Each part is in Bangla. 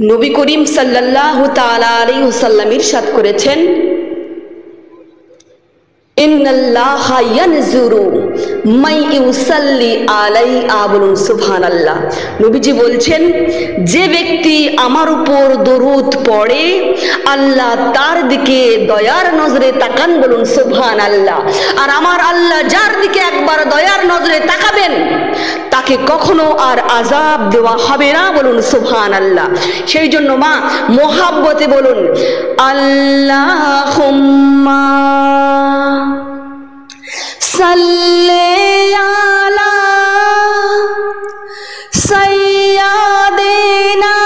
নবী করিম সাল্লাল্লাহু তাআলা আলাইহি ওয়াসাল্লাম ইরশাদ করেছেন, ইন্নাল্লাহা ইয়ানজুরু মান ইউসাল্লি আলাইহি বলুন সুবহানাল্লাহ। নবীজি বলছেন, যে ব্যক্তি আমার উপর দরুদ পড়ে আল্লাহ তার দিকে দয়ার নজরে তাকান, বলুন সুবহানাল্লাহ। আর আমার আল্লাহ যার দিকে একবার দয়ার নজরে তাকাবেন তাকে কখনো আর আযাব দেওয়া হবে না, বলুন সুবহানাল্লাহ। সেই জন্য মা মোহাব্বতে বলুন, আল্লাহুম্মা সাল্লি আলা সাইয়্যিদিনা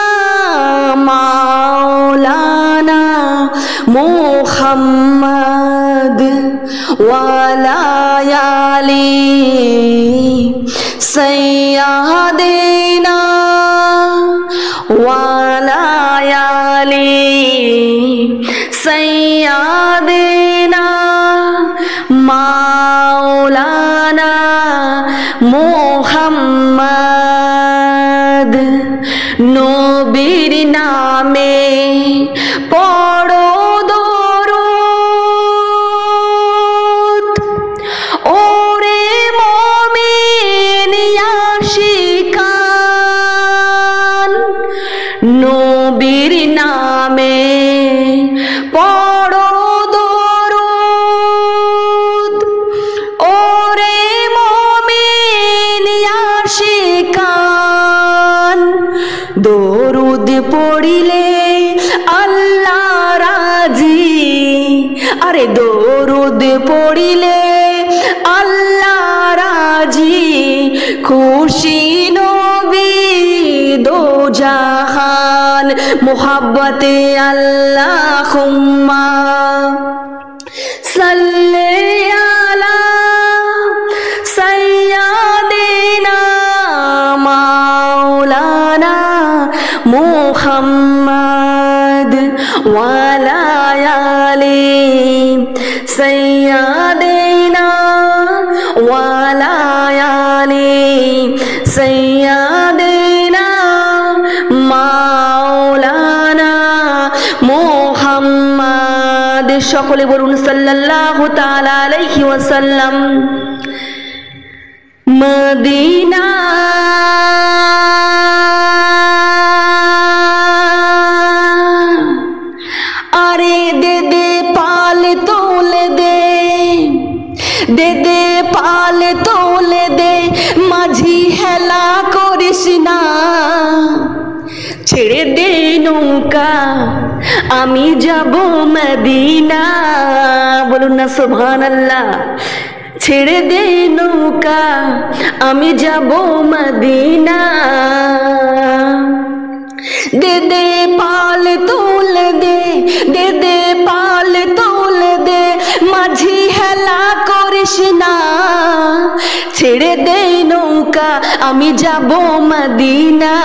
মাওলানা মুহাম্মদ ওয়া আলা আলি সাইয়্যিদিনা ওয়া আলা আলি সাইয়্যিদিনা মাওলানা মুহাম্মদ। নবীর নামে পড়ো দরুদ, ওরে মুমিন আশিকান। নবীর নামে পড়ো দরুদ, ওরে মুমিন আশিকান। দরুদ পড়িলে আল্লাহ রাজি, আরে দরুদ পড়িলে আল্লাহ রাজি। খুশি নবী দো জাহান, মোহাব্বতে আল্লাহুম্মা সাল্লি আলা সাইয়্যিদিনা মাওলানা মুহাম্মদ ওয়া আলা আলি সাইয়্যিদিনা ওয়া আলা আলি সাইয়্যিদিনা মাওলানা মুহাম্মদ। সকলে বলুন সাল্লাল্লাহু তাআলা আলাইহি ওয়াসাল্লাম। মদিনা আরে দে দে পাল তোলে দে, দে দে পাল তোলে দে, মাঝি হেলা করিস না। ছেড়ে দে নৌকা আমি যাব মদিনা, বলুন না সুবহানাল্লাহ। ছেড়ে দে নৌকা আমি যাব মদিনা। দে দে পাল তোলে দে, দে দে পাল তোলে দে, মাঝি হেলা করিস না। ছেড়ে দে নৌকা আমি যাব মদিনা,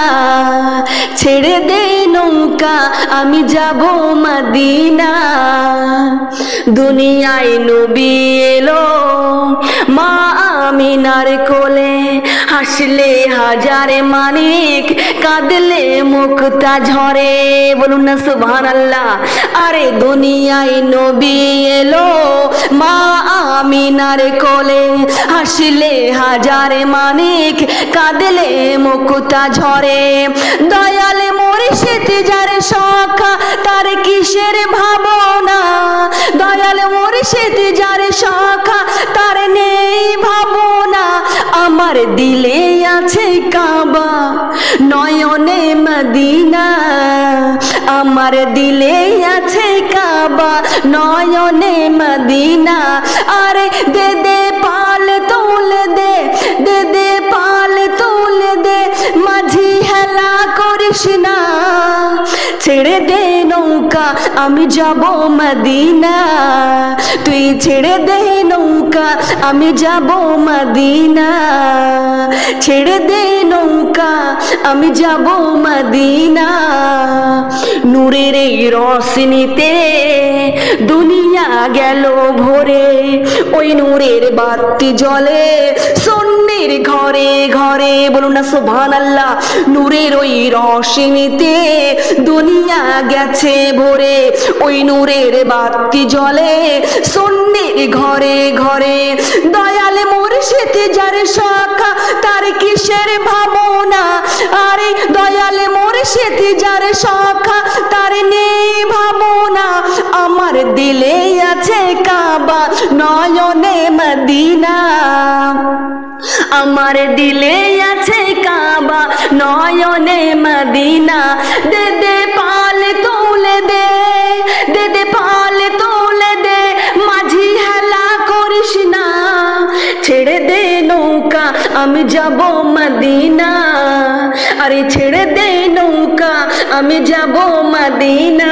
ছেড়ে দে নৌকা আমি যাব মদিনা। দুনিয়ায় নবী এলো মা আমিনার কোলে, হাসলে হাজারে মানিক, কাঁদলে মুক্তা ঝরে, বলুন না সুবহানাল্লাহ। আরে দুনিয়ায় নবী এলো মা আমিনার কোলে, হাসলে হাজারে মানিক, কাঁদলে মুক্তা ঝরে। দয়াল মুর্শিদ যার সখা তার কিসের ভাবনা, দয়াল মুর্শিদ যার সখা তার নেই ভাবনা। আমার দিলে আছে কাবা নয়নে মদিনা, আমার দিলে আছে কাবা নয়নে মদিনা। আরে দে দে পাল তোলে দে, দে দে পাল তোলে দে, মাঝি হেলা করিস না। ছেড়ে দে নৌকা আমি যাব মদিনা, তুই ছেড়ে দে নৌকা আমি যাব মদিনা। ছেড়ে দে নৌকা আমি যাব মদিনা। নূরের এই রোশনীতে দুনিয়া গেল ভরে, ওই নূরের বাতি জ্বলে সুন্নির নূরের ঘরে ঘরে, বলুন না সুবহানাল্লাহ। নূরের ওই রোশনীতে দুনিয়া গেছে ভরে, ওই নূরের বাতি জ্বলে সুন্নির ঘরে ঘরে। দয়াল মুর্শিদ যার শাখা তার কিসের ভাবনা, আরে দয়াল মুর্শিদ যার শাখা তার নেই ভাবনা। আমার দিলে আছে কাবা নয়নে মদিনা, আমার দিলে আছে কাবা নয়নে মদিনা। দে দে পাল তুলে দে, দে দে পাল তুলে দে, মাঝি হেলা করিস না। ছেড়ে দে নৌকা আমি যাব মদিনা, আরে ছেড়ে দে নৌকা আমি যাব মদিনা।